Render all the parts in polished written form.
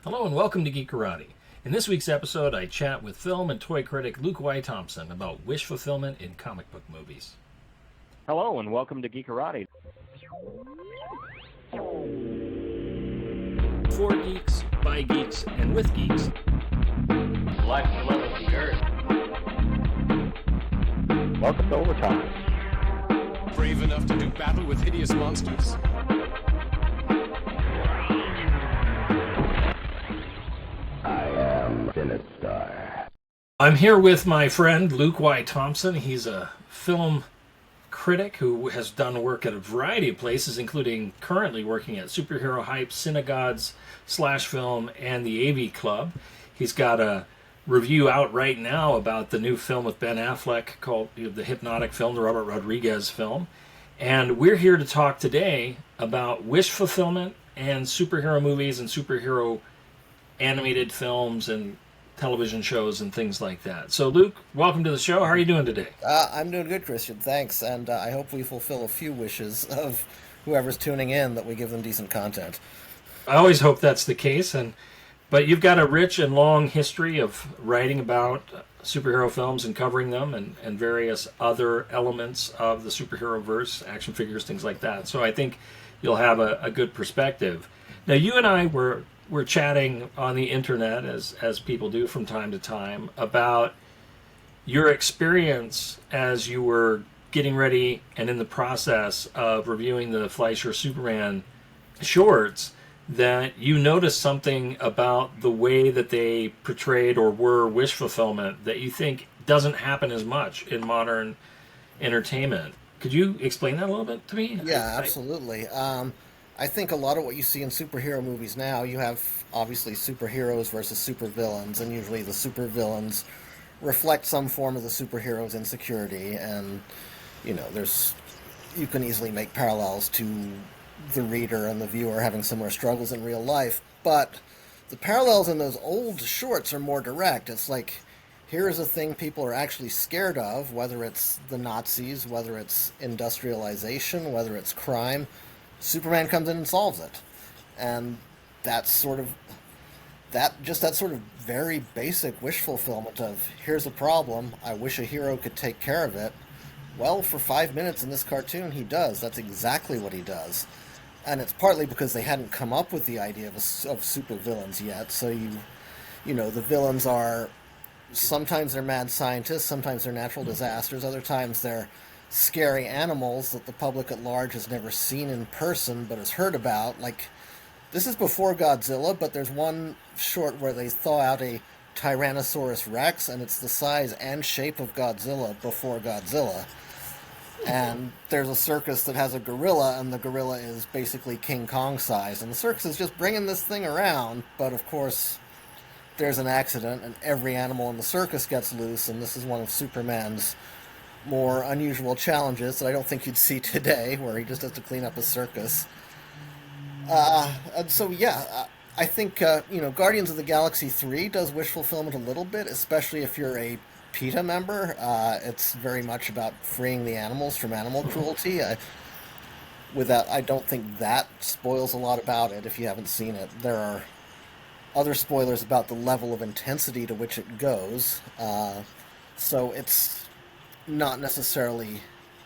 Hello and welcome to Geek Karate. In this week's episode, I chat with film and toy critic Luke Y Thompson about wish fulfillment in comic book movies. Hello and welcome to Geek Karate. For geeks, by geeks, and with geeks. Life the love of the earth. Welcome to Overtime. Brave enough to do battle with hideous monsters? I'm here with my friend Luke Y Thompson. He's a film critic who has done work at a variety of places, including currently working at Superhero Hype, Synagogues, Slash Film, and the AV Club. He's got a review out right now about the new film with Ben Affleck called the Hypnotic film, the Robert Rodriguez film. And we're here to talk today about wish fulfillment and superhero movies and superhero animated films and television shows and things like that. So, Luke, welcome to the show. How are you doing today? I'm doing good, Christian. Thanks. And I hope we fulfill a few wishes of whoever's tuning in, that we give them decent content. I always hope that's the case. But you've got a rich and long history of writing about superhero films and covering them and various other elements of the superhero verse, action figures, things like that. So I think you'll have a good perspective. Now, you and I were chatting on the internet, as people do from time to time, about your experience as you were getting ready and in the process of reviewing the Fleischer Superman shorts, that you noticed something about the way that they portrayed or were wish fulfillment that you think doesn't happen as much in modern entertainment. Could you explain that a little bit to me? Yeah, absolutely. I think a lot of what you see in superhero movies now, you have obviously superheroes versus supervillains, and usually the supervillains reflect some form of the superhero's insecurity, and you can easily make parallels to the reader and the viewer having similar struggles in real life, but the parallels in those old shorts are more direct. It's like, here is a thing people are actually scared of, whether it's the Nazis, whether it's industrialization, whether it's crime. Superman comes in and solves it. And that's sort of that sort of very basic wish fulfillment of, here's a problem, I wish a hero could take care of it. Well, for 5 minutes in this cartoon, he does. That's exactly what he does. And it's partly because they hadn't come up with the idea of supervillains yet. So the villains are, sometimes they're mad scientists, sometimes they're natural disasters, other times they're scary animals that the public at large has never seen in person but has heard about. Like, this is before Godzilla, but there's one short where they thaw out a Tyrannosaurus Rex, and it's the size and shape of Godzilla before Godzilla. And there's a circus that has a gorilla, and the gorilla is basically King Kong size, and the circus is just bringing this thing around, but of course there's an accident and every animal in the circus gets loose, and this is one of Superman's more unusual challenges that I don't think you'd see today, where he just has to clean up a circus. And so, I think, Guardians of the Galaxy 3 does wish fulfillment a little bit, especially if you're a PETA member. It's very much about freeing the animals from animal cruelty. I don't think that spoils a lot about it if you haven't seen it. There are other spoilers about the level of intensity to which it goes. So it's not necessarily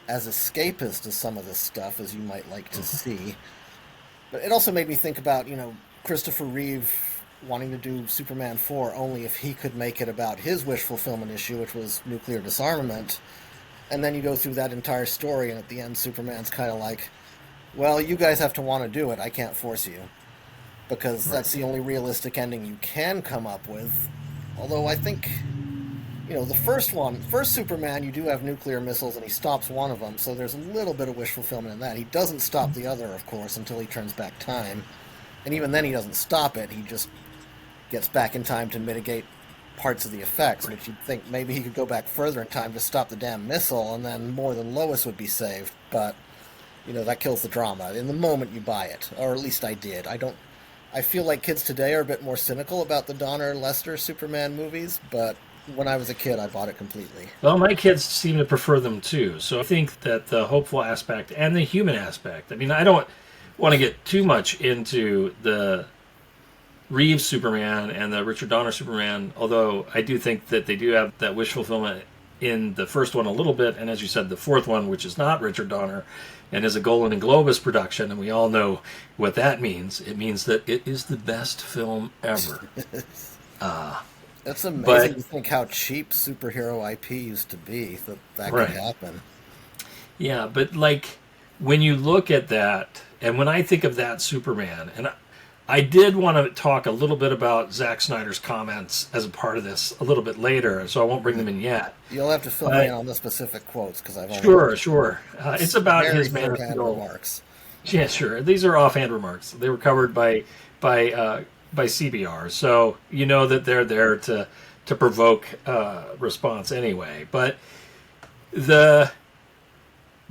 as escapist as some of this stuff as you might like to see. But it also made me think about, Christopher Reeve wanting to do Superman 4 only if he could make it about his wish fulfillment issue, which was nuclear disarmament. And then you go through that entire story, and at the end Superman's kind of like, well, you guys have to want to do it, I can't force you. Because that's the only realistic ending you can come up with. Although I think, the first Superman, you do have nuclear missiles, and he stops one of them, so there's a little bit of wish fulfillment in that. He doesn't stop the other, of course, until he turns back time. And even then he doesn't stop it, he just gets back in time to mitigate parts of the effects, which you'd think maybe he could go back further in time to stop the damn missile, and then more than Lois would be saved. But, that kills the drama. In the moment you buy it, or at least I did. I feel like kids today are a bit more cynical about the Donner Lester Superman movies, but when I was a kid, I bought it completely. Well, my kids seem to prefer them too. So I think that the hopeful aspect and the human aspect, I don't want to get too much into the Reeves Superman and the Richard Donner Superman, although I do think that they do have that wish fulfillment in the first one a little bit, and as you said, the fourth one, which is not Richard Donner and is a Golan and Globus production, and we all know what that means. It means that it is the best film ever. It's amazing to think how cheap superhero IP used to be, that Right. could happen. Yeah, but like when you look at that, and when I think of that Superman, and I did want to talk a little bit about Zack Snyder's comments as a part of this a little bit later, so I won't bring them in yet. You'll have to fill me in on the specific quotes because I've only Sure. It's about very his Man of third-hand Steel. remarks. Yeah, sure. These are offhand remarks. They were covered by CBR, so you know that they're there to provoke response anyway. But the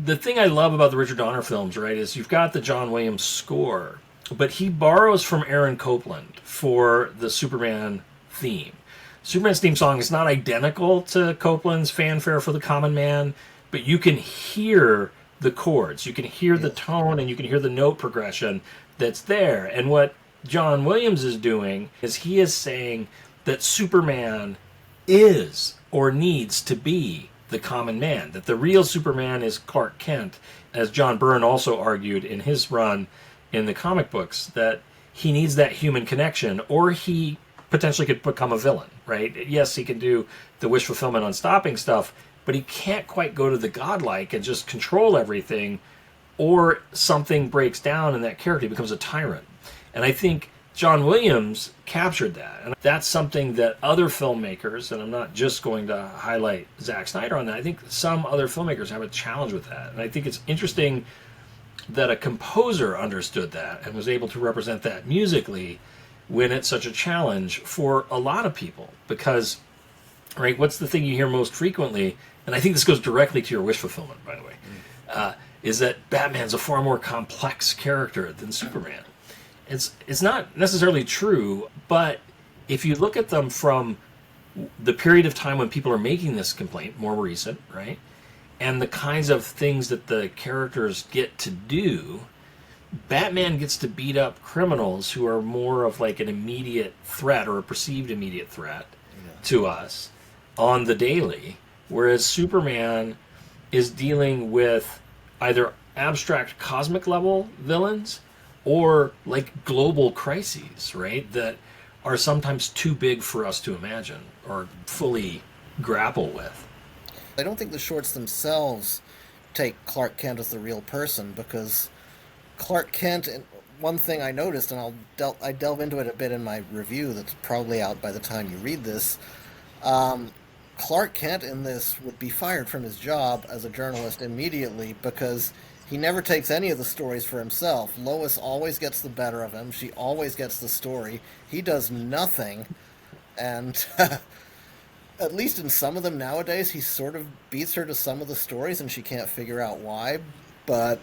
thing I love about the Richard Donner films, right, is you've got the John Williams score, but he borrows from Aaron Copland for the Superman theme. Superman's theme song is not identical to Copland's Fanfare for the Common Man, but you can hear the chords, you can hear the tone, and you can hear the note progression that's there. And what John Williams is doing is he is saying that Superman is or needs to be the common man, that the real Superman is Clark Kent, as John Byrne also argued in his run in the comic books, that he needs that human connection, or he potentially could become a villain, right? Yes, he can do the wish fulfillment on stopping stuff, but he can't quite go to the godlike and just control everything, or something breaks down and that character becomes a tyrant. And I think John Williams captured that. And that's something that other filmmakers, and I'm not just going to highlight Zack Snyder on that, I think some other filmmakers have a challenge with that. And I think it's interesting that a composer understood that and was able to represent that musically when it's such a challenge for a lot of people. Because, right, what's the thing you hear most frequently, and I think this goes directly to your wish fulfillment, by the way, is that Batman's a far more complex character than Superman. It's not necessarily true, but if you look at them from the period of time when people are making this complaint, more recent, right, and the kinds of things that the characters get to do, Batman gets to beat up criminals who are more of like an immediate threat or a perceived immediate threat to us on the daily, whereas Superman is dealing with either abstract cosmic level villains or like global crises, right, that are sometimes too big for us to imagine or fully grapple with. I don't think the shorts themselves take Clark Kent as the real person, because Clark Kent, and one thing I noticed, and I delve into it a bit in my review that's probably out by the time you read this, Clark Kent in this would be fired from his job as a journalist immediately, because he never takes any of the stories for himself. Lois always gets the better of him. She always gets the story. He does nothing, and at least in some of them nowadays, he sort of beats her to some of the stories, and she can't figure out why. But,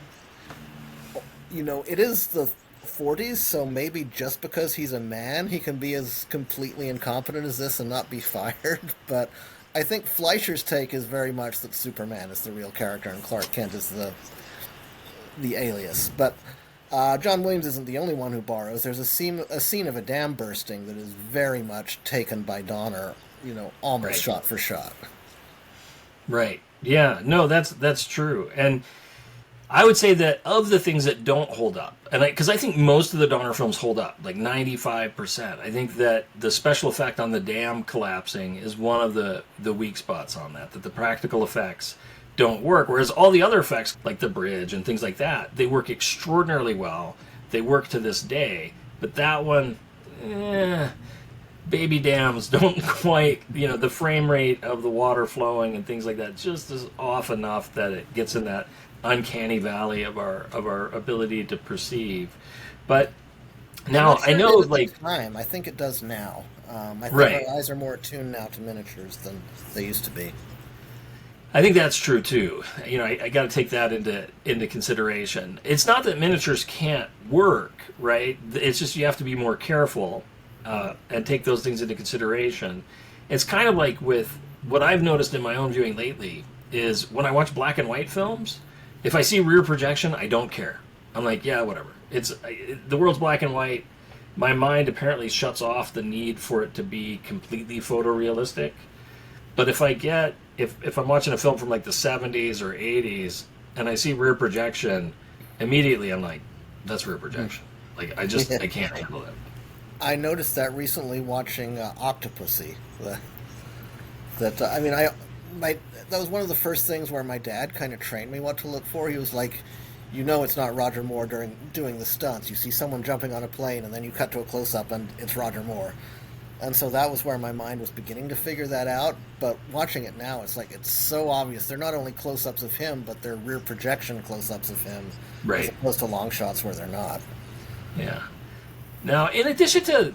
you know, it is the 40s, so maybe just because he's a man, he can be as completely incompetent as this and not be fired. But I think Fleischer's take is very much that Superman is the real character and Clark Kent is the alias. But John Williams isn't the only one who borrows. There's a scene of a dam bursting that is very much taken by Donner, you know, almost Right. shot for shot. Right. Yeah. No, that's true. And I would say that of the things that don't hold up, and because I think most of the Donner films hold up, like 95%. I think that the special effect on the dam collapsing is one of the weak spots on that the practical effects don't work, whereas all the other effects, like the bridge and things like that, they work extraordinarily well. They work to this day. But that one, baby dams don't quite, you know, the frame rate of the water flowing and things like that just is off enough that it gets in that uncanny valley of our ability to perceive. But now I know, like, time, I think it does now. I think Right. our eyes are more attuned now to miniatures than they used to be. I think that's true too. You know, I got to take that into consideration. It's not that miniatures can't work, right? It's just you have to be more careful and take those things into consideration. It's kind of like with what I've noticed in my own viewing lately is when I watch black and white films, if I see rear projection, I don't care. I'm like, yeah, whatever. The world's black and white. my mind apparently shuts off the need for it to be completely photorealistic. But if I'm watching a film from like the 70s or 80s and I see rear projection, immediately I'm like, that's rear projection. Like I can't handle it. I noticed that recently watching Octopussy. That was one of the first things where my dad kind of trained me what to look for. He was like, it's not Roger Moore doing the stunts. You see someone jumping on a plane, and then you cut to a close-up, and it's Roger Moore. And so that was where my mind was beginning to figure that out. But watching it now, it's like it's so obvious. They're not only close-ups of him, but they're rear projection close-ups of him, right, as opposed to long shots where they're not. Yeah. Now, in addition to,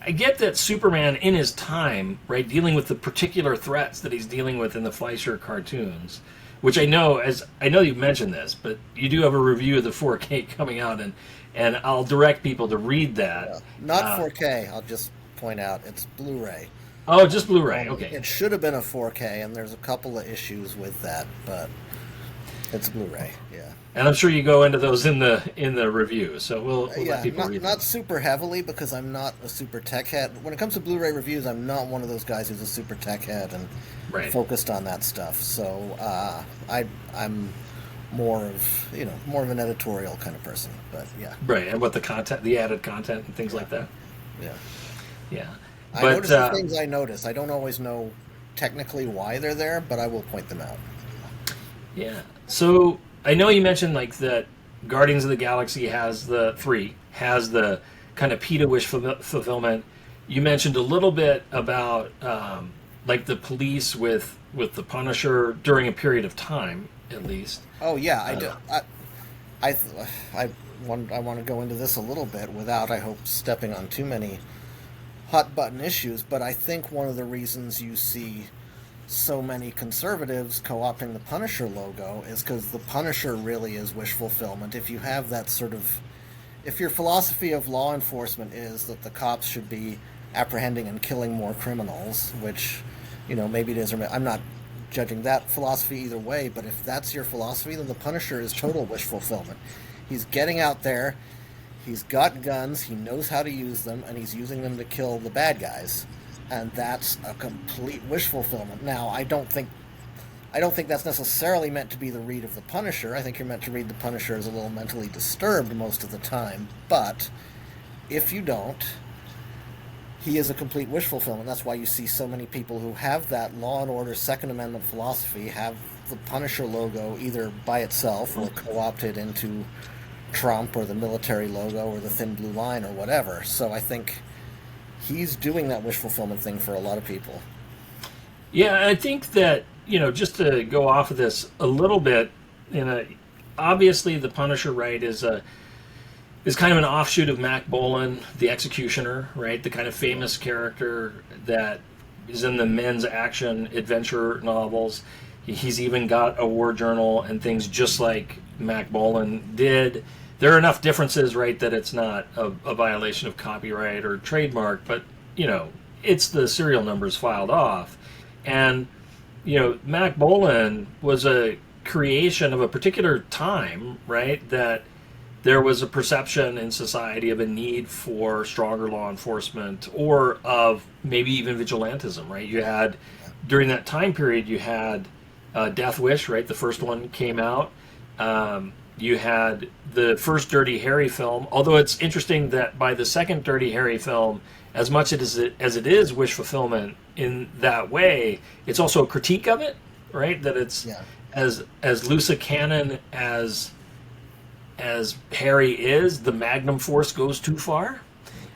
I get that Superman in his time, right, dealing with the particular threats that he's dealing with in the Fleischer cartoons, which I know you've mentioned this, but you do have a review of the 4K coming out, and I'll direct people to read that. Yeah, not 4K, I'll just point out, it's Blu-ray. Oh, just Blu-ray, okay. It should have been a 4K, and there's a couple of issues with that, but it's Blu-ray, yeah. And I'm sure you go into those in the review, so we'll let people read them. Not super heavily, because I'm not a super tech head. When it comes to Blu-ray reviews, I'm not one of those guys who's a super tech head and focused on that stuff. So I'm more of an editorial kind of person. But yeah, right. And what the added content and things like that. Yeah. I notice the things I notice. I don't always know technically why they're there, but I will point them out. Yeah. So I know you mentioned like that Guardians of the Galaxy has the kind of PETA wish fulfillment. You mentioned a little bit about like the police with the Punisher during a period of time, at least. Oh yeah, I do. I want to go into this a little bit without, I hope, stepping on too many hot button issues. But I think one of the reasons you see so many conservatives co-opting the Punisher logo is because the Punisher really is wish fulfillment. If you have that if your philosophy of law enforcement is that the cops should be apprehending and killing more criminals, which, maybe it is, or I'm not judging that philosophy either way, but if that's your philosophy, then the Punisher is total wish fulfillment. He's getting out there, he's got guns, he knows how to use them, and he's using them to kill the bad guys. And that's a complete wish fulfillment. Now, I don't think that's necessarily meant to be the read of the Punisher. I think you're meant to read the Punisher as a little mentally disturbed most of the time. But if you don't, he is a complete wish fulfillment. That's why you see so many people who have that Law and Order Second Amendment philosophy have the Punisher logo either by itself or co-opted into Trump or the military logo or the thin blue line or whatever. So I think he's doing that wish fulfillment thing for a lot of people. Yeah, I think that, just to go off of this a little bit, obviously the Punisher, right, is kind of an offshoot of Mac Bolan, the Executioner, right, the kind of famous character that is in the men's action adventure novels. He's even got a war journal and things just like Mac Bolan did. There are enough differences, right, that it's not a violation of copyright or trademark, but, it's the serial numbers filed off. And, Mac Bolan was a creation of a particular time, right, that there was a perception in society of a need for stronger law enforcement or of maybe even vigilantism, right? You had, during that time period, you had Death Wish, right? The first one came out. You had the first Dirty Harry film, although it's interesting that by the second Dirty Harry film, as much as it is wish fulfillment in that way, it's also a critique of it, right? That it's as loose a canon as Harry is, the Magnum Force goes too far.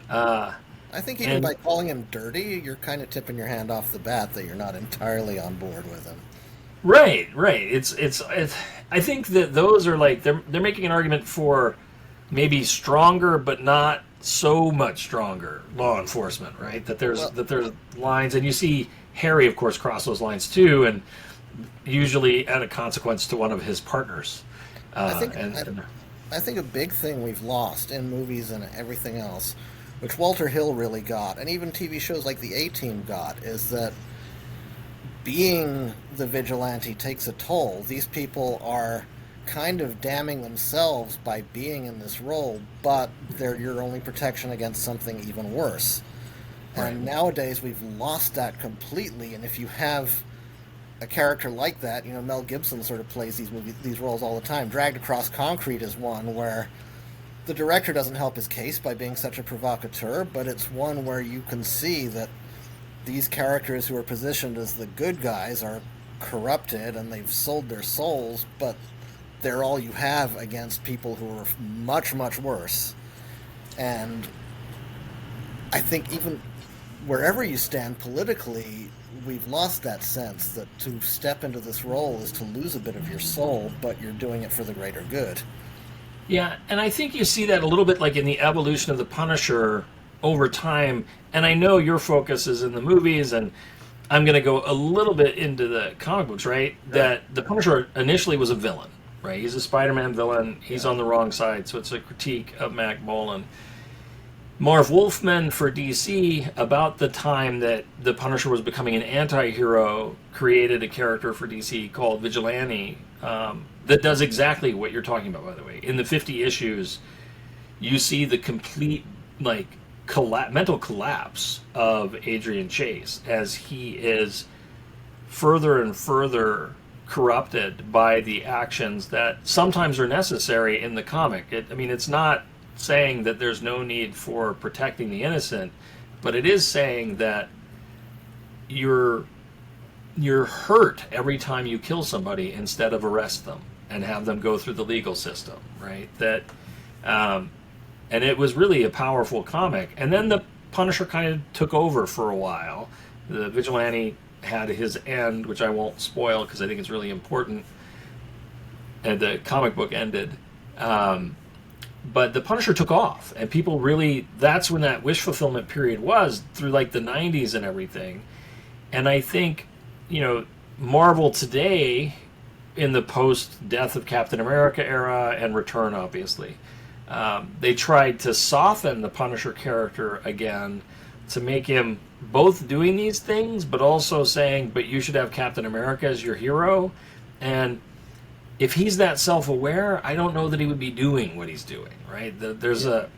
I think even by calling him dirty, you're kind of tipping your hand off the bat that you're not entirely on board with him. Right. It's I think that those are like they're making an argument for maybe stronger but not so much stronger law enforcement, right? That there's lines, and you see Harry, of course, cross those lines too, and usually at a consequence to one of his partners. I think a big thing we've lost in movies and everything else, which Walter Hill really got, and even TV shows like The A-Team got, is that being the vigilante takes a toll. These people are kind of damning themselves by being in this role, but they're your only protection against something even worse. And nowadays we've lost that completely. And if you have a character like that, Mel Gibson sort of plays these roles all the time. Dragged Across Concrete is one where the director doesn't help his case by being such a provocateur, but it's one where you can see that these characters who are positioned as the good guys are corrupted and they've sold their souls, but they're all you have against people who are much, much worse. And I think even wherever you stand politically, we've lost that sense that to step into this role is to lose a bit of your soul, but you're doing it for the greater good. Yeah, and I think you see that a little bit like in the evolution of the Punisher over time. And I know your focus is in the movies, and I'm going to go a little bit into the comic books, right? That the Punisher initially was a villain, right? He's a Spider-Man villain. He's on the wrong side, so it's a critique of Mac Bolan. Marv Wolfman for DC, about the time that the Punisher was becoming an anti-hero, created a character for DC called Vigilante that does exactly what you're talking about, by the way. In the 50 issues, you see the complete, mental collapse of Adrian Chase as he is further and further corrupted by the actions that sometimes are necessary in the comic. It's not saying that there's no need for protecting the innocent, but it is saying that you're hurt every time you kill somebody instead of arrest them and have them go through the legal system, right? That and it was really a powerful comic. And then the Punisher kind of took over for a while. The Vigilante had his end, which I won't spoil because I think it's really important, and the comic book ended. But the Punisher took off, and people really, that's when that wish fulfillment period was, through the 90s and everything. And I think, Marvel today, in the post-death of Captain America era and Return, obviously, they tried to soften the Punisher character again to make him both doing these things, but also saying, but you should have Captain America as your hero. And if he's that self-aware, I don't know that he would be doing what he's doing, right? There's a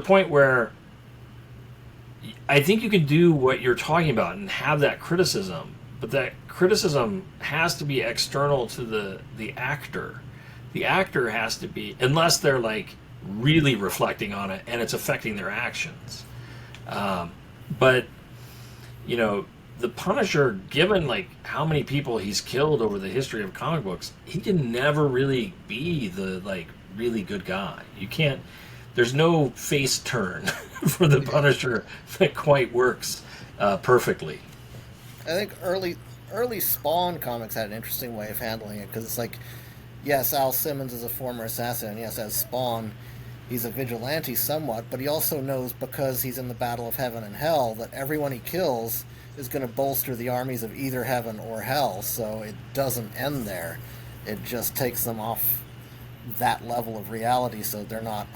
point where I think you can do what you're talking about and have that criticism, but that criticism has to be external to the actor. The actor has to be, unless they're really reflecting on it and it's affecting their actions. But the Punisher, given how many people he's killed over the history of comic books, he can never really be the really good guy. You can't. There's no face turn for the Punisher that quite works perfectly. I think early Spawn comics had an interesting way of handling it, because it's yes, Al Simmons is a former assassin, and yes, as Spawn, he's a vigilante somewhat, but he also knows, because he's in the battle of heaven and hell, that everyone he kills is going to bolster the armies of either heaven or hell, so it doesn't end there. It just takes them off that level of reality, so they're not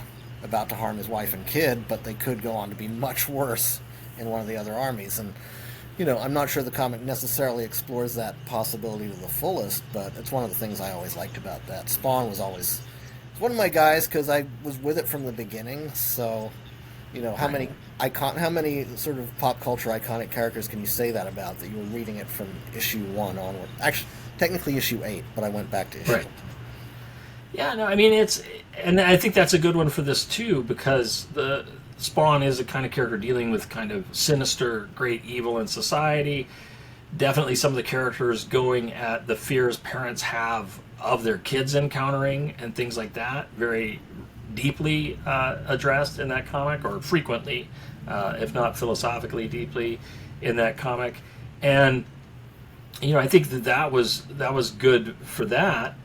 about to harm his wife and kid, but they could go on to be much worse in one of the other armies. And I'm not sure the comic necessarily explores that possibility to the fullest, but it's one of the things I always liked about that. Spawn was always one of my guys because I was with it from the beginning. So, how many sort of pop culture iconic characters can you say that about, that you were reading it from issue 1 onward? Actually, technically issue 8, but I went back to issue 1. Yeah, no, and I think that's a good one for this too, because the Spawn is a kind of character dealing with kind of sinister, great evil in society. Definitely some of the characters going at the fears parents have of their kids encountering and things like that, very deeply addressed in that comic, or frequently, if not philosophically deeply, in that comic. And I think that was good for that.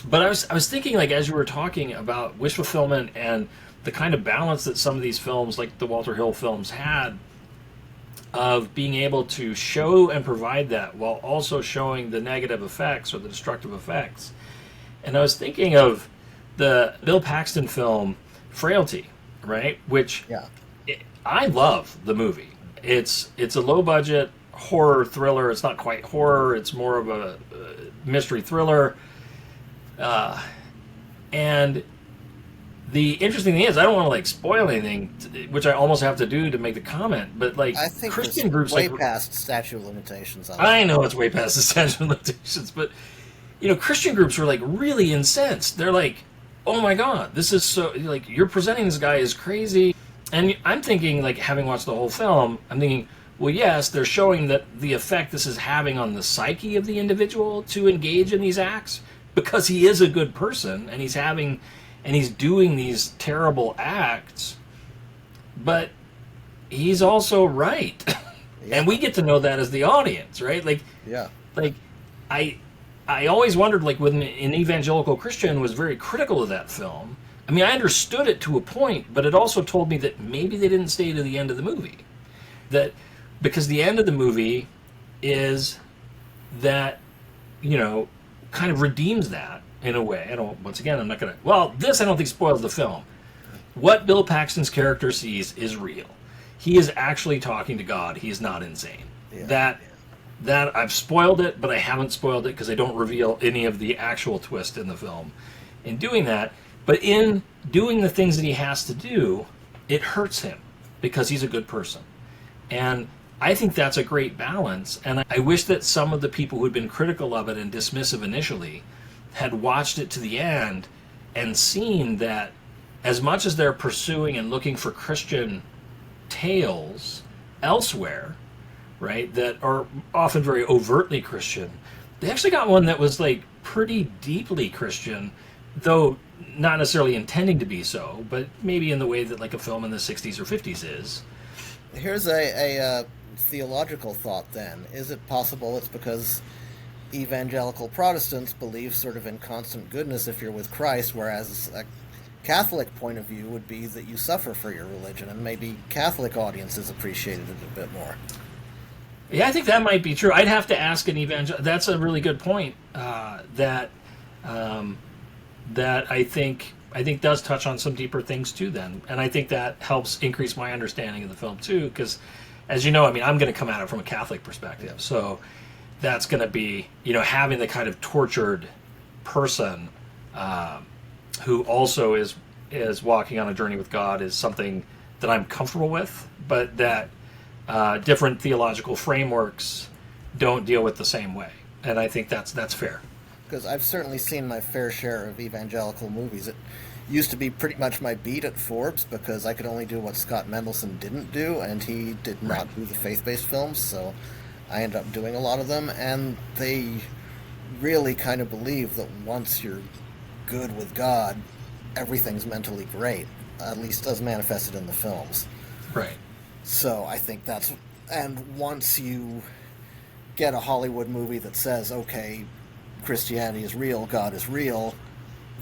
But I was thinking, as you were talking about wish fulfillment and the kind of balance that some of these films, like the Walter Hill films, had, of being able to show and provide that while also showing the negative effects or the destructive effects. And I was thinking of the Bill Paxton film Frailty, right? Which I love the movie. It's a low budget horror thriller. It's not quite horror. It's more of a mystery thriller. And the interesting thing is, I don't want to like spoil anything, which I almost have to do to make the comment. But like I think Christian it's groups, way like past statute of limitations on I it. know it's way past the statute of limitations, but Christian groups were like really incensed. They're like, "Oh my God, this is so like you're presenting this guy as crazy." And I'm thinking, like, having watched the whole film, I'm thinking, well, yes, they're showing that the effect this is having on the psyche of the individual to engage in these acts because he is a good person and he's doing these terrible acts, but he's also right. Yeah. And we get to know that as the audience, right? Yeah. Like I always wondered, like, when an evangelical Christian was very critical of that film. I mean, I understood it to a point, but it also told me that maybe they didn't stay to the end of the movie. That because the end of the movie is that, kind of redeems that in a way. I'm not going to, this I don't think spoils the film. What Bill Paxton's character sees is real. He is actually talking to God. He's not insane. Yeah. That I've spoiled it, but I haven't spoiled it because I don't reveal any of the actual twist in the film in doing that. But in doing the things that he has to do, it hurts him because he's a good person. And I think that's a great balance. And I wish that some of the people who had been critical of it and dismissive initially had watched it to the end and seen that as much as they're pursuing and looking for Christian tales elsewhere, right, that are often very overtly Christian, they actually got one that was like pretty deeply Christian, though not necessarily intending to be so, but maybe in the way that like a film in the 60s or 50s is. Here's a theological thought then. Is it possible it's because evangelical Protestants believe sort of in constant goodness if you're with Christ, whereas a Catholic point of view would be that you suffer for your religion, and maybe Catholic audiences appreciated it a bit more? Yeah, I think that might be true. I'd have to ask an evangelical. That's a really good point. That I think does touch on some deeper things too. Then, and I think that helps increase my understanding of the film too. Because, as you know, I mean, I'm going to come at it from a Catholic perspective, so that's going to be having the kind of tortured person who also is walking on a journey with God is something that I'm comfortable with, but that different theological frameworks don't deal with the same way, and I think that's fair. Because I've certainly seen my fair share of evangelical movies. It used to be pretty much my beat at Forbes because I could only do what Scott Mendelson didn't do, and he did not do the faith-based films, so I ended up doing a lot of them, and they really kind of believe that once you're good with God, everything's mentally great, at least as manifested in the films. Right. So I think that's... And once you get a Hollywood movie that says, okay, Christianity is real, God is real,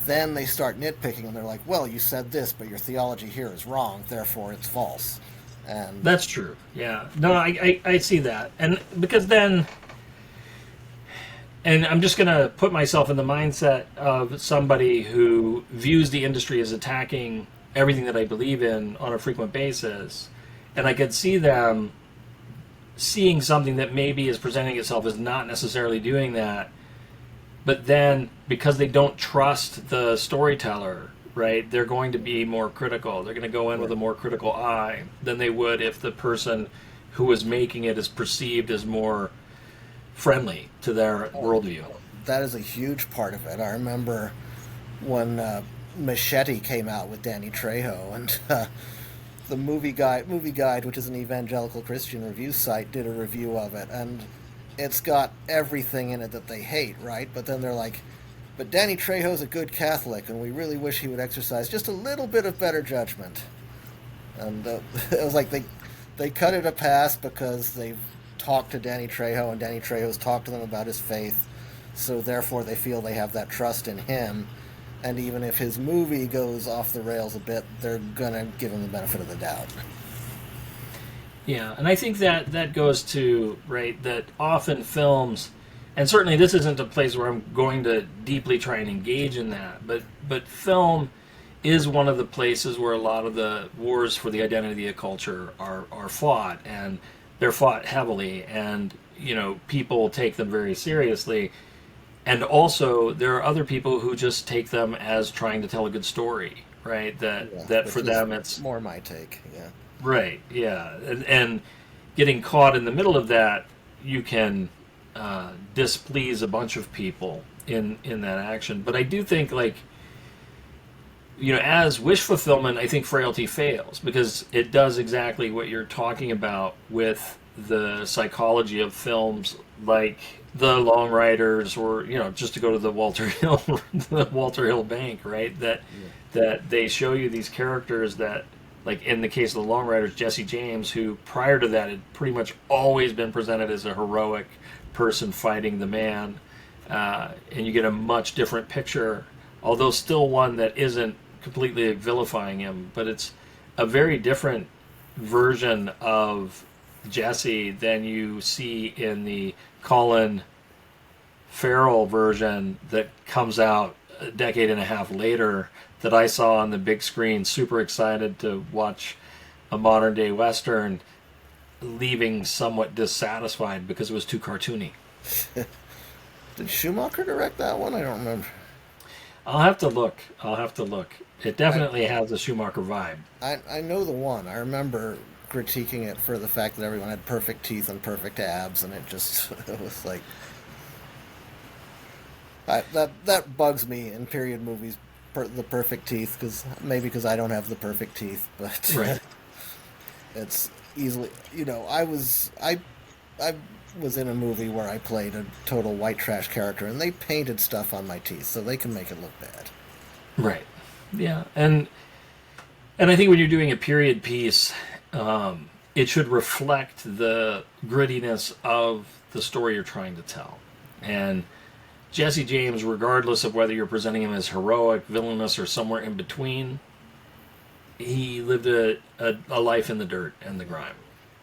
then they start nitpicking and they're like, well, you said this, but your theology here is wrong, therefore it's false. And that's true. Yeah. No, I see that. And because then, and I'm just going to put myself in the mindset of somebody who views the industry as attacking everything that I believe in on a frequent basis, and I could see them seeing something that maybe is presenting itself as not necessarily doing that, but then because they don't trust the storyteller, right, they're going to be more critical. They're going to go in with a more critical eye than they would if the person who was making it is perceived as more friendly to their worldview. that is a huge part of it. I remember when Machete came out with Danny Trejo, and the Movie Guide, which is an evangelical Christian review site, did a review of it, and it's got everything in it that they hate, right? But then they're like, but Danny Trejo's a good Catholic, and we really wish he would exercise just a little bit of better judgment. And it was like they cut it a pass because they've talked to Danny Trejo, and Danny Trejo's talked to them about his faith, so therefore they feel they have that trust in him. And even if his movie goes off the rails a bit, they're going to give him the benefit of the doubt. Yeah, and I think that goes to, right, that often films, and certainly this isn't a place where I'm going to deeply try and engage in that, but film is one of the places where a lot of the wars for the identity of culture are fought, and they're fought heavily, and people take them very seriously. And also, there are other people who just take them as trying to tell a good story, right? That for which them is it's more my take. Yeah. right, yeah, and getting caught in the middle of that, you can displease a bunch of people in that action. But I do think, like, as wish fulfillment, I think frailty fails because it does exactly what you're talking about with the psychology of films like The Long Riders, or just to go to the Walter Hill, the Walter Hill Bank, right? That they show you these characters that, like in the case of The Long Riders, Jesse James, who prior to that had pretty much always been presented as a heroic person fighting the man, and you get a much different picture, although still one that isn't completely vilifying him, but it's a very different version of Jesse than you see in the Colin Farrell version that comes out a decade and a half later that I saw on the big screen, super excited to watch a modern day Western, leaving somewhat dissatisfied because it was too cartoony. Did Schumacher direct that one? I don't remember. I'll have to look. It definitely has a Schumacher vibe. I know the one. I remember critiquing it for the fact that everyone had perfect teeth and perfect abs, and it was like that bugs me in period movies. The perfect teeth, because I don't have the perfect teeth, but right. It's easily I was in a movie where I played a total white trash character, and they painted stuff on my teeth so they can make it look bad. Right. Yeah, and I think when you're doing a period piece, it should reflect the grittiness of the story you're trying to tell. And Jesse James, regardless of whether you're presenting him as heroic, villainous, or somewhere in between, he lived a life in the dirt and the grime.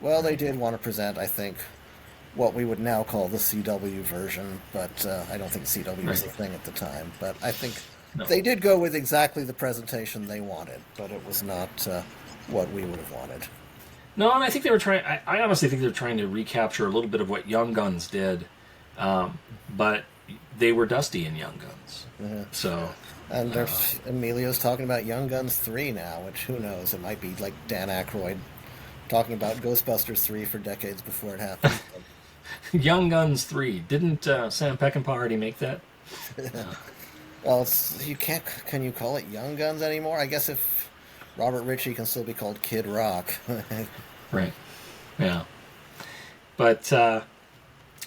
Well, they did want to present, I think, what we would now call the CW version, but I don't think CW was a thing at the time. But I think they did go with exactly the presentation they wanted, but it was not what we would have wanted. No, and I think they were trying. I honestly think they were trying to recapture a little bit of what Young Guns did, but they were dusty in Young Guns. Mm-hmm. So, and Emilio's talking about Young Guns 3 now, which who knows? It might be like Dan Aykroyd talking about Ghostbusters 3 for decades before it happened. Young Guns 3. Didn't Sam Peckinpah already make that? Well, you can't. Can you call it Young Guns anymore? I guess if Robert Ritchie can still be called Kid Rock. Right. Yeah. But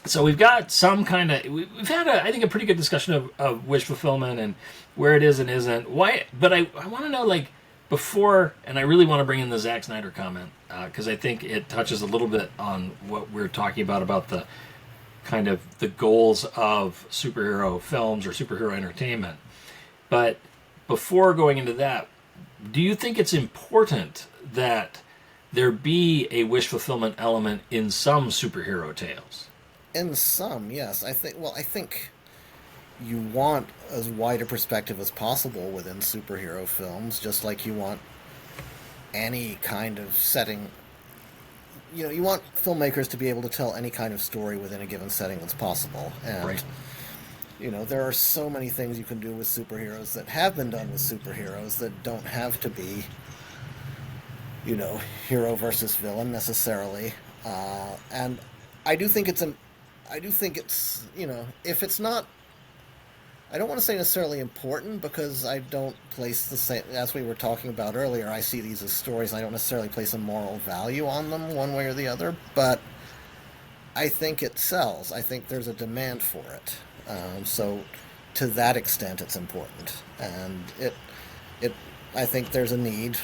so we've got some kind of. We've had, I think, a pretty good discussion of wish fulfillment and where it is and isn't. Why? But I want to know, like, before, and I really want to bring in the Zack Snyder comment because I think it touches a little bit on what we're talking about the kind of the goals of superhero films or superhero entertainment. But before going into that, do you think it's important that there be a wish fulfillment element in some superhero tales? In some, yes. I think you want as wide a perspective as possible within superhero films, just like you want any kind of setting. You want filmmakers to be able to tell any kind of story within a given setting that's possible. And, right. There are so many things you can do with superheroes that have been done with superheroes that don't have to be, hero versus villain necessarily. And I do think it's, if it's not, I don't want to say necessarily important because I don't place the same, as we were talking about earlier, I see these as stories. I don't necessarily place a moral value on them one way or the other, but I think it sells. I think there's a demand for it. So to that extent, it's important. And I think there's a need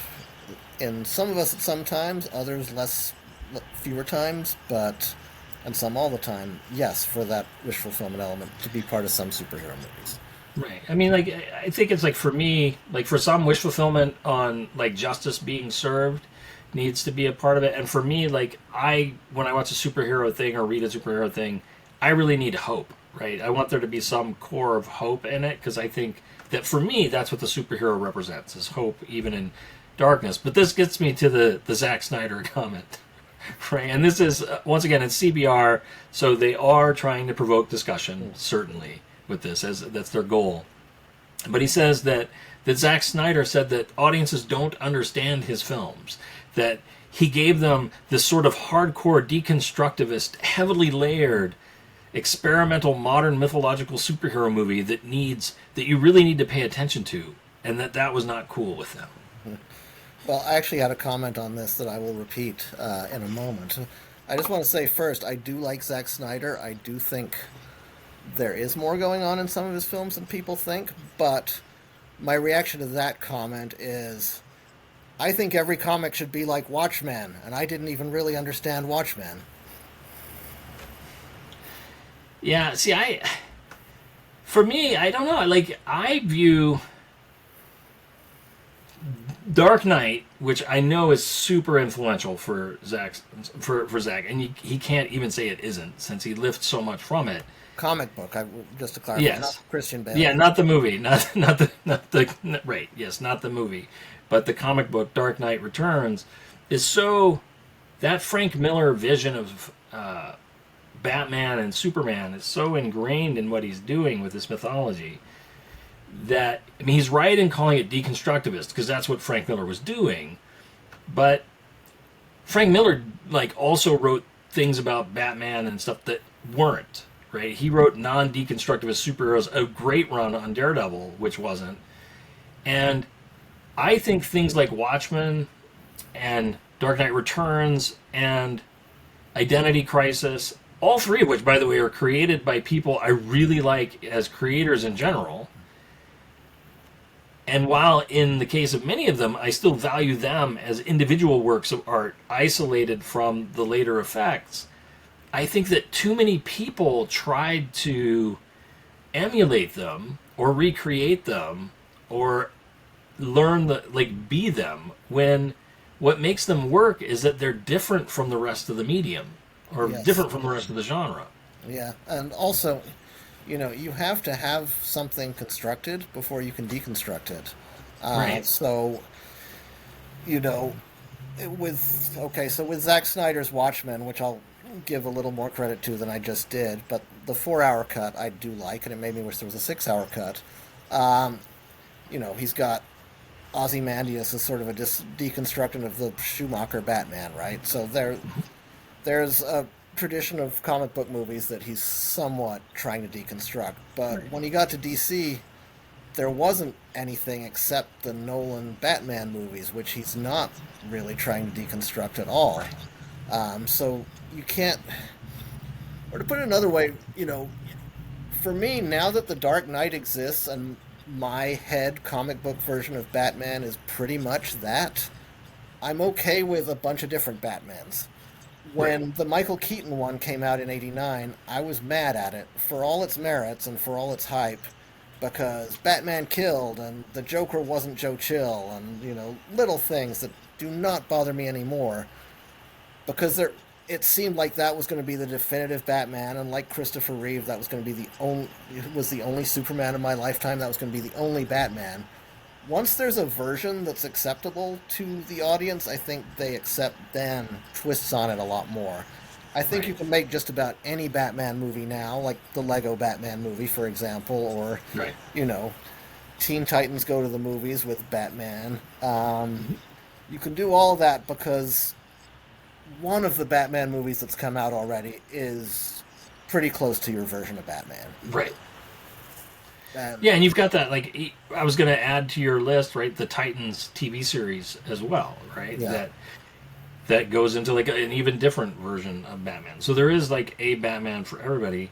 in some of us at some times, others fewer times, and some all the time, yes, for that wish fulfillment element to be part of some superhero movies. Right. I mean, like, I think it's like for me, like for some wish fulfillment on like justice being served needs to be a part of it. And for me, like when I watch a superhero thing or read a superhero thing, I really need hope, right? I want there to be some core of hope in it because I think that for me, that's what the superhero represents, is hope even in darkness. But this gets me to the Zack Snyder comment. Right, and this is once again it's CBR, so they are trying to provoke discussion, certainly. with this, as that's their goal. But he says that Zack Snyder said that audiences don't understand his films, that he gave them this sort of hardcore deconstructivist, heavily layered, experimental modern mythological superhero movie that you really need to pay attention to, and that was not cool with them. Well, I actually had a comment on this that I will repeat in a moment. I just want to say first, I do like Zack Snyder. I do think there is more going on in some of his films than people think, but my reaction to that comment is, I think every comic should be like Watchmen, and I didn't even really understand Watchmen. Yeah, see, for me, I don't know. Like, I view Dark Knight, which I know is super influential for Zack, and he can't even say it isn't, since he lifts so much from it. Comic book, just to clarify, yes. not Christian Bale. Yeah, not the movie, not right. Yes, not the movie, but the comic book Dark Knight Returns is so, that Frank Miller vision of Batman and Superman is so ingrained in what he's doing with this mythology that, I mean, he's right in calling it deconstructivist because that's what Frank Miller was doing, but Frank Miller also wrote things about Batman and stuff that weren't. Right, he wrote non-deconstructivist superheroes, a great run on Daredevil, which wasn't. And I think things like Watchmen and Dark Knight Returns and Identity Crisis, all three of which, by the way, are created by people I really like as creators in general. And while in the case of many of them, I still value them as individual works of art, isolated from the later effects, I think that too many people tried to emulate them or recreate them or be them, when what makes them work is that they're different from the rest of the medium or Yes. different from the rest of the genre. Yeah, and also, you have to have something constructed before you can deconstruct it. Right. So, with Zack Snyder's Watchmen, which I'll give a little more credit to than I just did, but the 4-hour cut I do like, and it made me wish there was a 6-hour cut. He's got Ozymandias as sort of a deconstruction of the Schumacher Batman, right? So there's a tradition of comic book movies that he's somewhat trying to deconstruct, but when he got to DC, there wasn't anything except the Nolan Batman movies, which he's not really trying to deconstruct at all. So you can't, or to put it another way, for me, now that the Dark Knight exists and my head comic book version of Batman is pretty much that, I'm okay with a bunch of different Batmans. When the Michael Keaton one came out in '89, I was mad at it for all its merits and for all its hype, because Batman killed and the Joker wasn't Joe Chill and, little things that do not bother me anymore, because it seemed like that was going to be the definitive Batman, and like Christopher Reeve, that was going to be the only Superman of my lifetime, that was going to be the only Batman. Once there's a version that's acceptable to the audience, I think they accept then twists on it a lot more. I think you can make just about any Batman movie now, like the Lego Batman movie, for example, or, Teen Titans Go to the Movies with Batman. You can do all that because one of the Batman movies that's come out already is pretty close to your version of Batman. Right. Yeah, and you've got that, I was going to add to your list, right, the Titans TV series as well, right? Yeah. That goes into, an even different version of Batman. So there is, a Batman for everybody.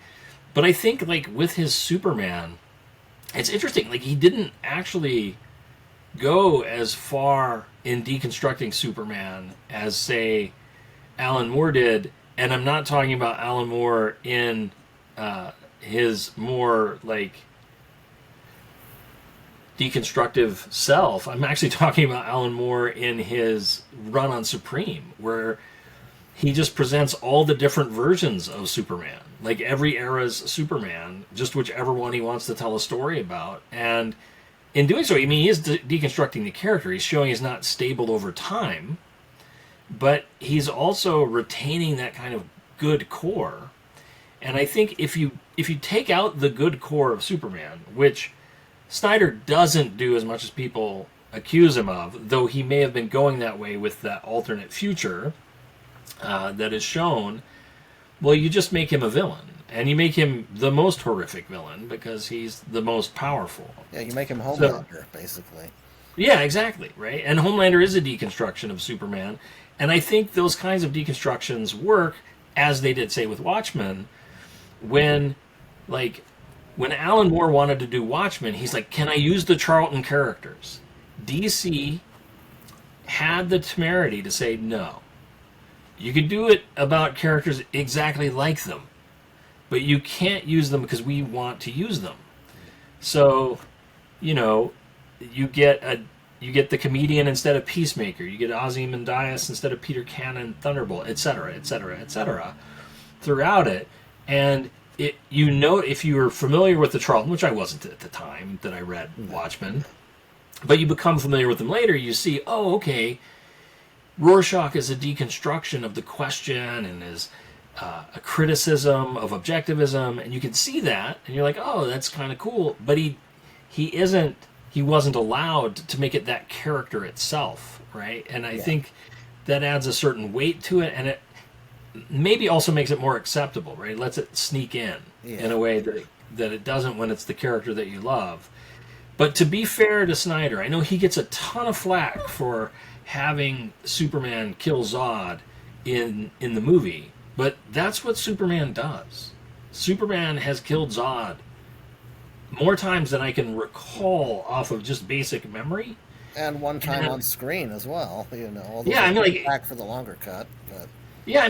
But I think, with his Superman, it's interesting. He didn't actually go as far in deconstructing Superman as, say, Alan Moore did. And I'm not talking about Alan Moore in his more, deconstructive self. I'm actually talking about Alan Moore in his run on Supreme, where he just presents all the different versions of Superman, every era's Superman, just whichever one he wants to tell a story about. And in doing so, he is deconstructing the character. He's showing he's not stable over time, but he's also retaining that kind of good core. And I think if you take out the good core of Superman, which Snyder doesn't do as much as people accuse him of, though he may have been going that way with that alternate future that is shown, well, you just make him a villain. And you make him the most horrific villain because he's the most powerful. Yeah, you make him Homelander, basically. Yeah, exactly, right? And Homelander is a deconstruction of Superman. And I think those kinds of deconstructions work, as they did, say, with Watchmen, when Alan Moore wanted to do Watchmen, he's like, can I use the Charlton characters? DC had the temerity to say no. You could do it about characters exactly like them, but you can't use them because we want to use them. So, you get the comedian instead of Peacemaker. You get Ozymandias instead of Peter Cannon, Thunderbolt, etc., etc., etc. throughout it. And if you were familiar with the Charlton, which I wasn't at the time that I read Watchmen, but you become familiar with them later, you see, oh, okay, Rorschach is a deconstruction of the question and is a criticism of objectivism, and you can see that, and you're like, oh, that's kind of cool. But he wasn't allowed to make it that character itself, right? And I think that adds a certain weight to it, and it maybe also makes it more acceptable, right? It lets it sneak in a way that it doesn't when it's the character that you love. But to be fair to Snyder, I know he gets a ton of flack for having Superman kill Zod in the movie, but that's what Superman does. Superman has killed Zod more times than I can recall off of just basic memory. And one time on screen as well, Although back for the longer cut, but... Yeah,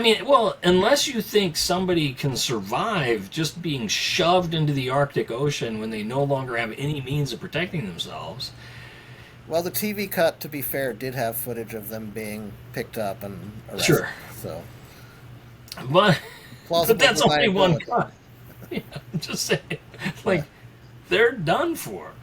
unless you think somebody can survive just being shoved into the Arctic Ocean when they no longer have any means of protecting themselves. Well, the TV cut, to be fair, did have footage of them being picked up and arrested. Sure. So, but that's only one cut. Yeah, I'm just saying, they're done for,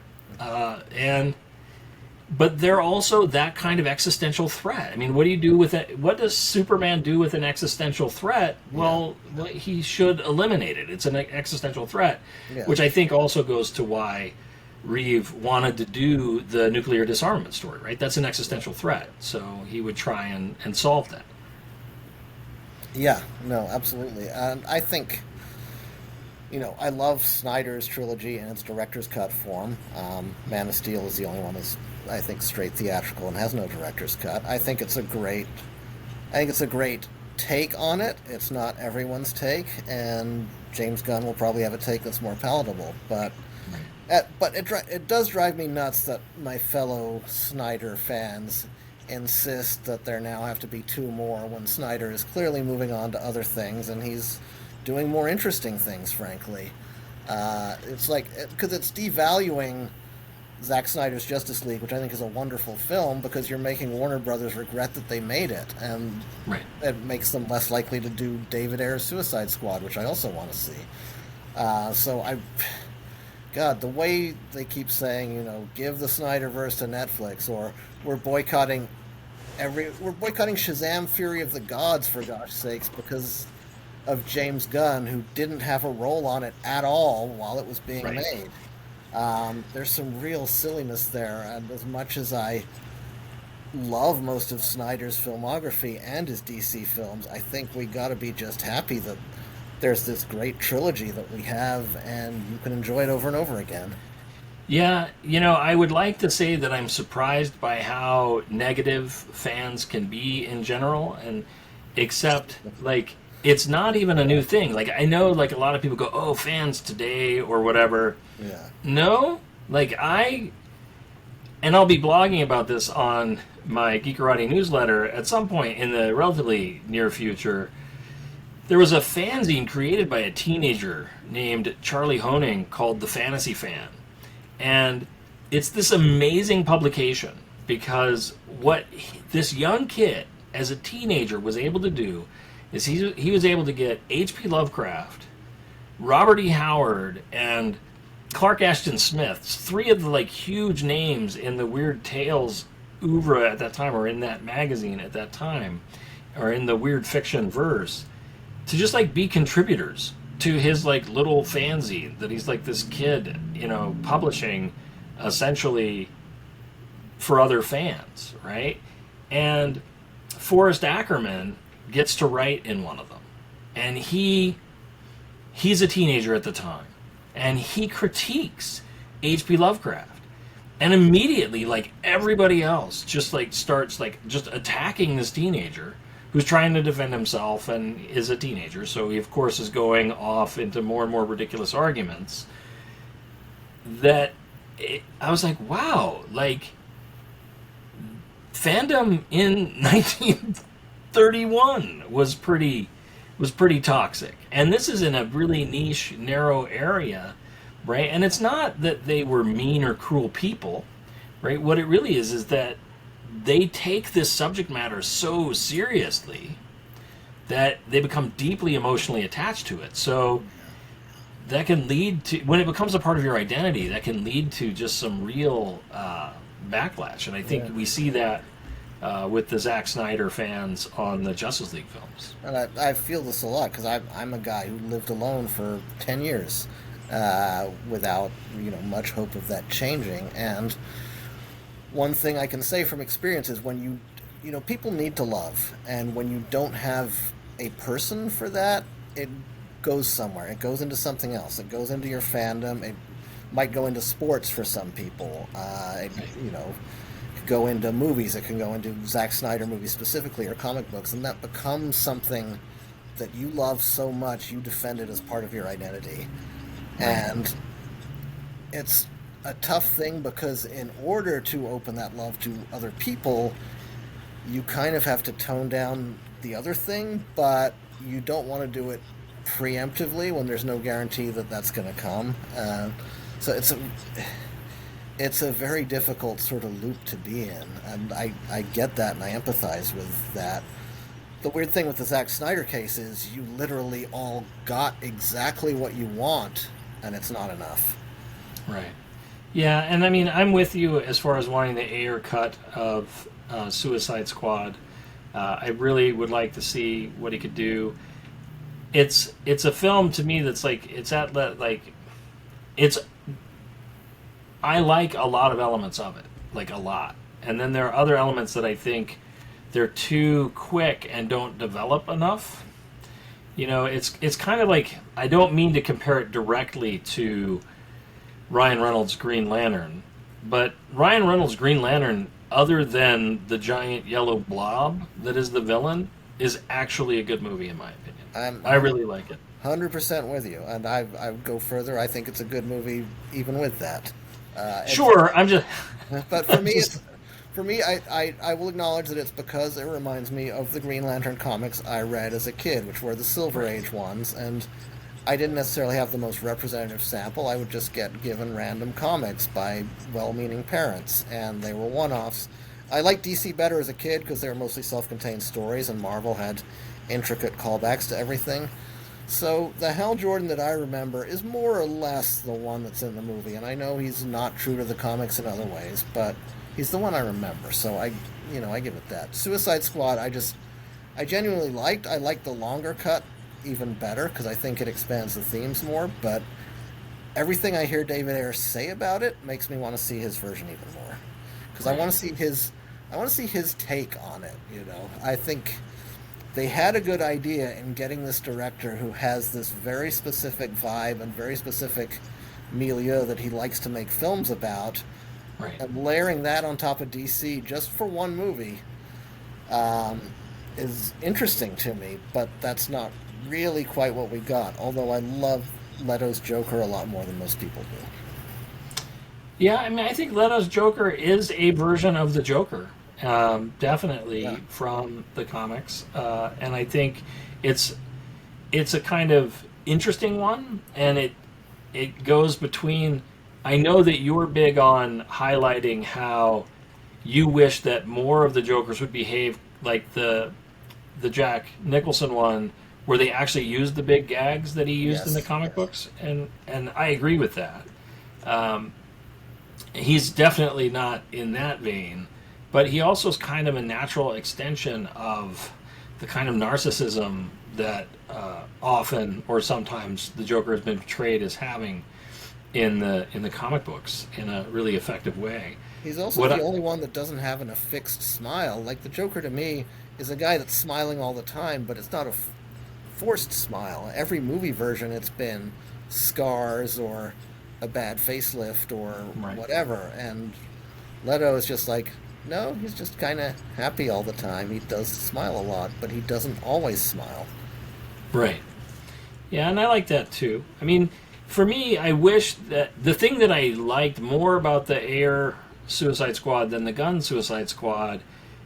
but they're also that kind of existential threat. I mean, what do you do with it? What does Superman do with an existential threat? Well, he should eliminate it. It's an existential threat, which I think also goes to why Reeve wanted to do the nuclear disarmament story, right? That's an existential threat, so he would try and solve that. Yeah, no, absolutely. And I think, I love Snyder's trilogy in its director's cut form. Man of Steel is the only one that's, I think, straight theatrical and has no director's cut. I think it's a great take on it. It's not everyone's take, and James Gunn will probably have a take that's more palatable, but it does drive me nuts that my fellow Snyder fans insist that there now have to be two more when Snyder is clearly moving on to other things and he's doing more interesting things, frankly. It's because it's devaluing Zack Snyder's Justice League, which I think is a wonderful film, because you're making Warner Brothers regret that they made it, and it makes them less likely to do David Ayer's Suicide Squad, which I also want to see. God, the way they keep saying, give the Snyderverse to Netflix, or we're boycotting Shazam Fury of the Gods, for gosh sakes, because of James Gunn, who didn't have a role on it at all while it was being made. There's some real silliness there, and as much as I love most of Snyder's filmography and his DC films, I think we gotta be just happy that there's this great trilogy that we have, and you can enjoy it over and over again. Yeah, I would like to say that I'm surprised by how negative fans can be in general, and except, it's not even a new thing. I know, a lot of people go, oh, fans today, or whatever. Yeah. No, and I'll be blogging about this on my Geekarati newsletter at some point in the relatively near future. There was a fanzine created by a teenager named Charlie Honing called The Fantasy Fan. And it's this amazing publication because what this young kid, as a teenager, was able to do is he was able to get H.P. Lovecraft, Robert E. Howard, and Clark Ashton Smith, three of the huge names in the Weird Tales oeuvre at that time, or in that magazine at that time, or in the weird fiction verse, to just be contributors to his like little fanzine that he's like this kid, publishing essentially for other fans, right? And Forrest Ackerman gets to write in one of them, and he's a teenager at the time, and he critiques H.P. Lovecraft, and immediately, like everybody else, just like starts like just attacking this teenager who's trying to defend himself and is a teenager, so he of course is going off into more and more ridiculous arguments. I was like, wow, like fandom in 1931 was pretty toxic, and this is in a really niche, narrow area, right? And it's not that they were mean or cruel people, right? What it really is that they take this subject matter so seriously that they become deeply emotionally attached to it. So that can lead to, when it becomes a part of your identity, that can lead to just some real backlash. And I think we see that with the Zack Snyder fans on the Justice League films. And I feel this a lot because I'm a guy who lived alone for 10 years without much hope of that changing. And one thing I can say from experience is when people need to love, and when you don't have a person for that, it goes somewhere. It goes into something else. It goes into your fandom. It might go into sports for some people. It could go into movies. It can go into Zack Snyder movies specifically, or comic books, and that becomes something that you love so much you defend it as part of your identity. And it's a tough thing because in order to open that love to other people, you kind of have to tone down the other thing, but you don't want to do it preemptively when there's no guarantee that that's going to come. So it's a very difficult sort of loop to be in, and I get that, and I empathize with that. The weird thing with the Zack Snyder case is you literally all got exactly what you want, and it's not enough. Right. Yeah, and I mean, I'm with you as far as wanting the Ayer cut of Suicide Squad. I really would like to see what he could do. It's a film to me that's like, I like a lot of elements of it, like a lot. And then there are other elements that I think they're too quick and don't develop enough. It's kind of like, I don't mean to compare it directly to Ryan Reynolds' Green Lantern, but Ryan Reynolds' Green Lantern, other than the giant yellow blob that is the villain, is actually a good movie in my opinion. I really like it. 100% with you, and I would go further. I think it's a good movie even with that. Sure, I'm just... But for me, I will acknowledge that it's because it reminds me of the Green Lantern comics I read as a kid, which were the Silver Age ones, and I didn't necessarily have the most representative sample. I would just get given random comics by well-meaning parents, and they were one-offs. I liked DC better as a kid because they were mostly self-contained stories, and Marvel had intricate callbacks to everything. So the Hal Jordan that I remember is more or less the one that's in the movie, and I know he's not true to the comics in other ways, but he's the one I remember, so I give it that. Suicide Squad, I genuinely liked. I liked the longer cut even better because I think it expands the themes more, but everything I hear David Ayer say about it makes me want to see his version even more, because I want to see his take on it. I think they had a good idea in getting this director who has this very specific vibe and very specific milieu that he likes to make films about, right, and layering that on top of DC just for one movie is interesting to me, but that's not really quite what we got, although I love Leto's Joker a lot more than most people do. Yeah, I mean, I think Leto's Joker is a version of the Joker, definitely from the comics, and I think it's a kind of interesting one, and it goes between. I know that you're big on highlighting how you wish that more of the Jokers would behave like the Jack Nicholson one, where they actually used the big gags that he used in the comic books, and I agree with that. He's definitely not in that vein, but he also is kind of a natural extension of the kind of narcissism that often or sometimes the Joker has been portrayed as having in the comic books in a really effective way. He's also the only one that doesn't have an affixed smile. Like, the Joker to me is a guy that's smiling all the time, but it's not a forced smile. Every movie version, it's been scars or a bad facelift or whatever. And Leto is just like, no, he's just kind of happy all the time. He does smile a lot, but he doesn't always smile. Right. Yeah, and I like that too. I mean, for me, I wish that the thing that I liked more about the Ayer Suicide Squad than the Gunn Suicide Squad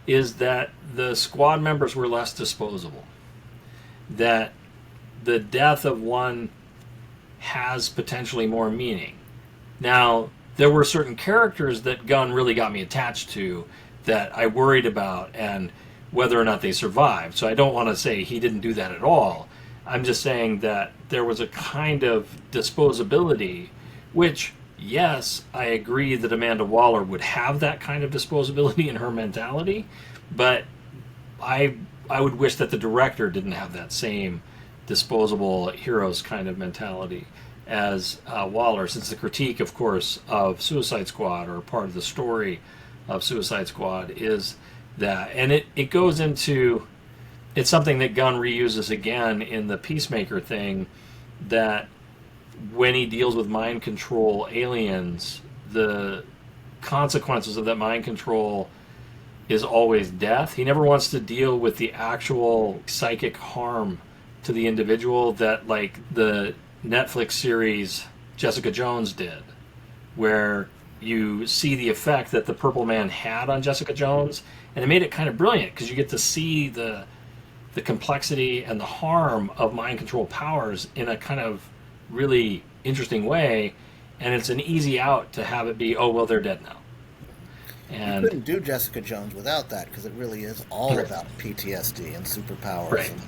is that the squad members were less disposable. That the death of one has potentially more meaning. Now, there were certain characters that Gunn really got me attached to that I worried about and whether or not they survived. So I don't want to say he didn't do that at all. I'm just saying that there was a kind of disposability, which, yes, I agree that Amanda Waller would have that kind of disposability in her mentality, but I would wish that the director didn't have that same disposable heroes kind of mentality as Waller, since the critique, of course, of Suicide Squad, or part of the story of Suicide Squad, is that. And it goes into, it's something that Gunn reuses again in the Peacemaker thing, that when he deals with mind control aliens, the consequences of that mind control is always death. He never wants to deal with the actual psychic harm to the individual that, like, the Netflix series Jessica Jones did, where you see the effect that the Purple Man had on Jessica Jones, and it made it kind of brilliant because you get to see the complexity and the harm of mind control powers in a kind of really interesting way, and it's an easy out to have it be, oh, well, they're dead now. And you couldn't do Jessica Jones without that, because it really is all about PTSD and superpowers and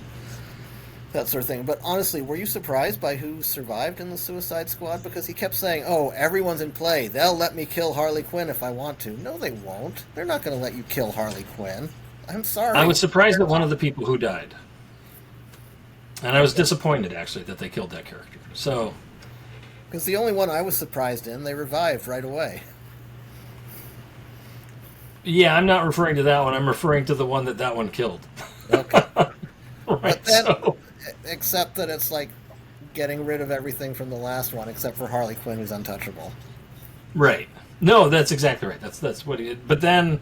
that sort of thing. But honestly, were you surprised by who survived in the Suicide Squad? Because he kept saying, oh, everyone's in play. They'll let me kill Harley Quinn if I want to. No, they won't. They're not going to let you kill Harley Quinn. I'm sorry. I was surprised at one of the people who died. And I was disappointed, actually, that they killed that character. So, because the only one I was surprised in, they revived right away. Yeah, I'm not referring to that one. I'm referring to the one that one killed. Okay. Right, but then, except that it's like getting rid of everything from the last one, except for Harley Quinn, who's untouchable. Right. No, that's exactly right. That's what he did. But then,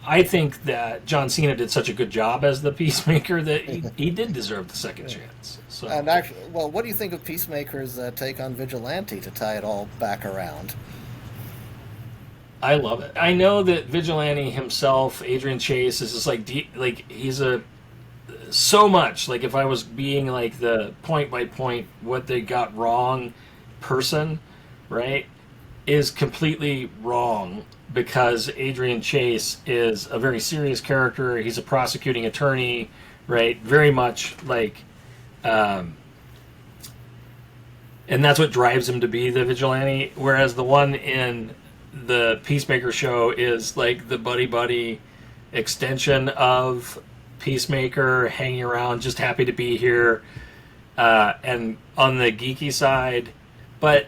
I think that John Cena did such a good job as the Peacemaker that he did deserve the second chance. So. And actually, well, what do you think of Peacemaker's take on Vigilante to tie it all back around? I love it. I know that Vigilante himself, Adrian Chase, is just he's so much like, if I was being like the point by point what they got wrong person, right, is completely wrong, because Adrian Chase is a very serious character. He's a prosecuting attorney, right? Very much like, and that's what drives him to be the vigilante. Whereas the one in the Peacemaker show is like the buddy extension of Peacemaker, hanging around, just happy to be here, and on the geeky side. But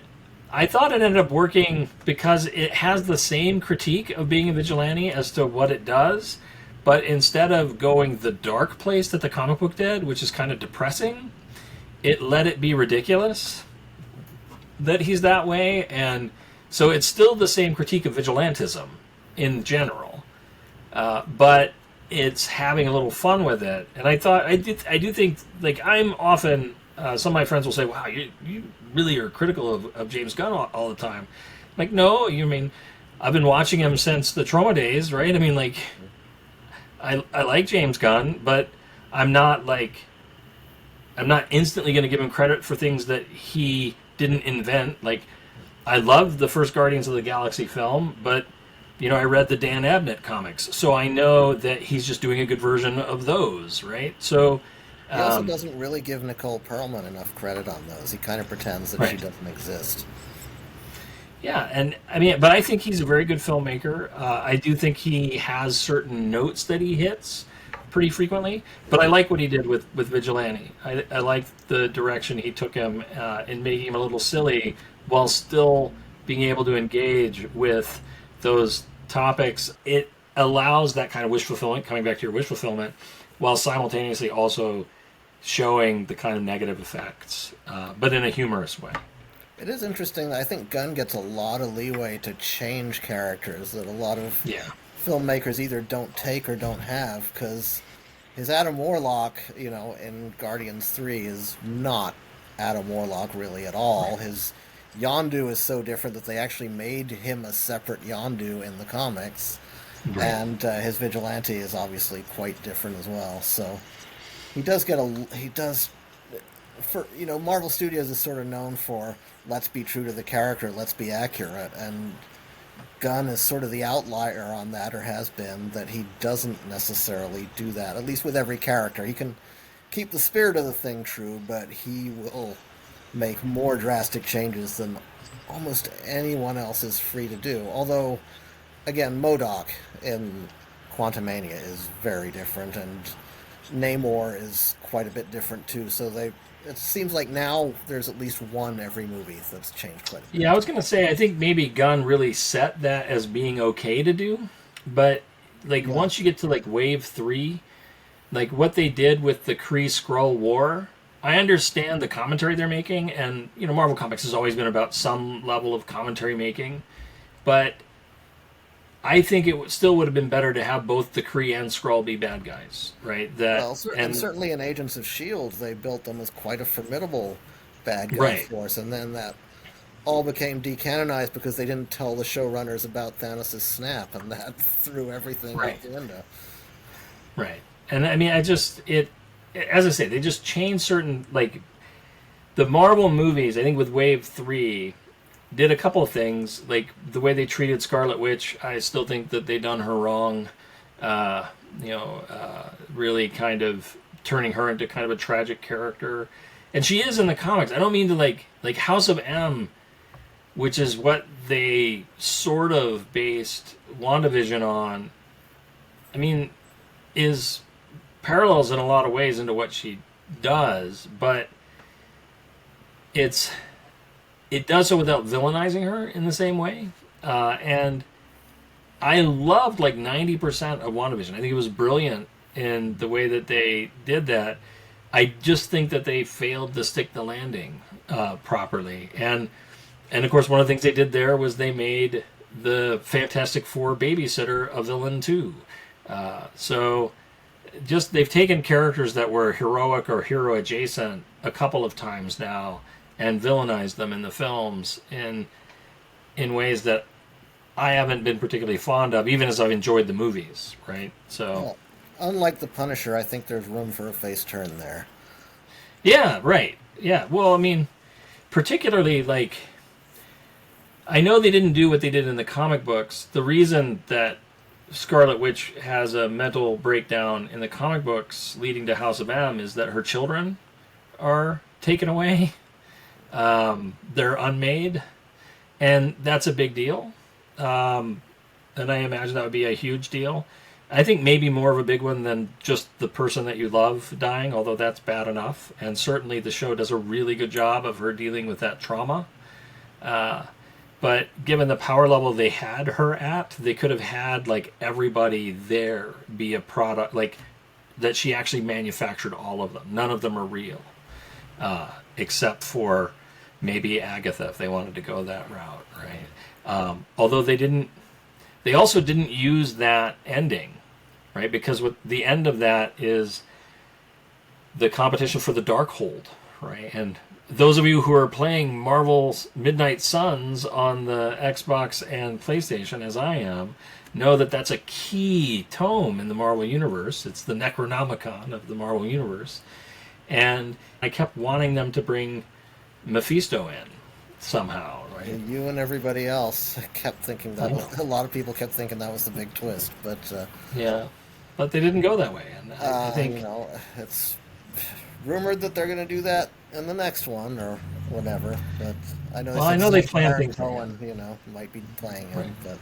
I thought it ended up working because it has the same critique of being a vigilante as to what it does, but instead of going the dark place that the comic book did, which is kind of depressing, it let it be ridiculous that he's that way. And so it's still the same critique of vigilantism in general, but it's having a little fun with it. And I do think, like, I'm often, some of my friends will say, wow, you really are critical of James Gunn all the time. Like, no, I've been watching him since the Trauma days, right? I mean, like, I like James Gunn, but I'm not instantly going to give him credit for things that he didn't invent. Like, I loved the first Guardians of the Galaxy film, but I read the Dan Abnett comics, so I know that he's just doing a good version of those, right? So he also doesn't really give Nicole Perlman enough credit on those. He kind of pretends that she doesn't exist. Yeah, and but I think he's a very good filmmaker. I do think he has certain notes that he hits, pretty frequently, but I like what he did with Vigilante. I like the direction he took him in making him a little silly while still being able to engage with those topics. It allows that kind of wish fulfillment, coming back to your wish fulfillment, while simultaneously also showing the kind of negative effects, but in a humorous way. It is interesting that I think Gunn gets a lot of leeway to change characters that a lot of filmmakers either don't take or don't have, because his Adam Warlock, in Guardians 3 is not Adam Warlock really at all. His Yondu is so different that they actually made him a separate Yondu in the comics. Right. And his Vigilante is obviously quite different as well. So he does Marvel Studios is sort of known for let's be true to the character, let's be accurate, and Gunn is sort of the outlier on that, or has been, that he doesn't necessarily do that, at least with every character. He can keep the spirit of the thing true, but he will make more drastic changes than almost anyone else is free to do. Although, again, MODOK in Quantumania is very different, and Namor is quite a bit different too, so it seems like now there's at least one every movie that's changed quite a bit. Yeah, I was going to say, I think maybe Gunn really set that as being okay to do, but once you get to Wave 3, what they did with the Kree-Skrull War, I understand the commentary they're making, and Marvel Comics has always been about some level of commentary making, but I think it still would have been better to have both the Kree and Skrull be bad guys, right? And certainly in Agents of S.H.I.E.L.D., they built them as quite a formidable bad guy force, and then that all became decanonized because they didn't tell the showrunners about Thanos' snap, and that threw everything out the window. Right. And I mean, as I say, they just changed certain, the Marvel movies, I think with Wave 3, did a couple of things, the way they treated Scarlet Witch. I still think that they done her wrong, really kind of turning her into kind of a tragic character. And she is in the comics. I don't mean to like House of M, which is what they sort of based WandaVision on, I mean, is parallels in a lot of ways into what she does, but it does so without villainizing her in the same way. And I loved 90% of WandaVision. I think it was brilliant in the way that they did that. I just think that they failed to stick the landing properly. And of course, one of the things they did there was they made the Fantastic Four babysitter a villain too. So just they've taken characters that were heroic or hero adjacent a couple of times now and villainized them in the films in ways that I haven't been particularly fond of, even as I've enjoyed the movies, right? So, well, unlike The Punisher, I think there's room for a face turn there. Yeah, right. Yeah, well, I mean, particularly, I know they didn't do what they did in the comic books. The reason that Scarlet Witch has a mental breakdown in the comic books leading to House of M is that her children are taken away. They're unmade, and that's a big deal. And I imagine that would be a huge deal. I think maybe more of a big one than just the person that you love dying, although that's bad enough. And certainly the show does a really good job of her dealing with that trauma. But given the power level they had her at, they could have had everybody there be a product, that she actually manufactured all of them. None of them are real, except for maybe Agatha, if they wanted to go that route, right? Although they also didn't use that ending, right? Because what the end of that is the competition for the Darkhold, right? And those of you who are playing Marvel's Midnight Suns on the Xbox and PlayStation, as I am, know that that's a key tome in the Marvel Universe. It's the Necronomicon of the Marvel Universe. And I kept wanting them to bring Mephisto in somehow, right? And you and everybody else kept thinking that a lot of people kept thinking that was the big twist, but yeah, but they didn't go that way, and I think it's rumored that they're going to do that in the next one or whatever. But I know. Well, I know they plan things. Cohen, might be playing him, but.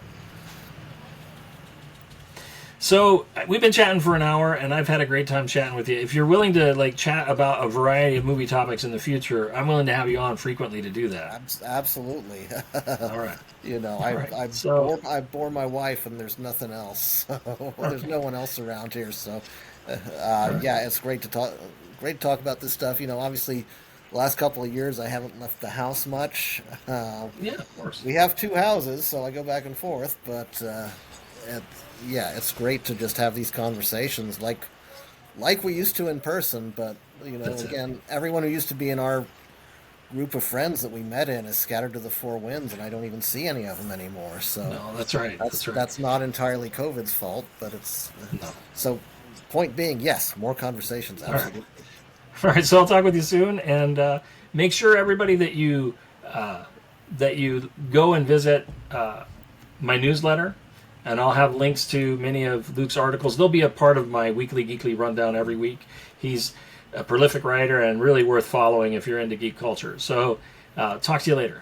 So we've been chatting for an hour, and I've had a great time chatting with you. If you're willing to like chat about a variety of movie topics in the future, I'm willing to have you on frequently to do that. Absolutely. All right. You know, All right. So, I bore my wife, and there's nothing else. So, there's no one else around here, so yeah, it's great to talk. Great to talk about this stuff. You know, obviously, the last couple of years I haven't left the house much. yeah, of course. We have two houses, so I go back and forth. But it's great to just have these conversations like we used to in person. But you know, again, everyone who used to be in our group of friends that we met in is scattered to the four winds, and I don't even see any of them anymore. So no, that's right. That's not entirely COVID's fault, but it's no. So. Point being, yes, more conversations. Absolutely. All right. So I'll talk with you soon, and make sure everybody that you go and visit my newsletter, and I'll have links to many of Luke's articles. They'll be a part of my weekly geekly rundown every week. He's a prolific writer and really worth following if you're into geek culture. So talk to you later.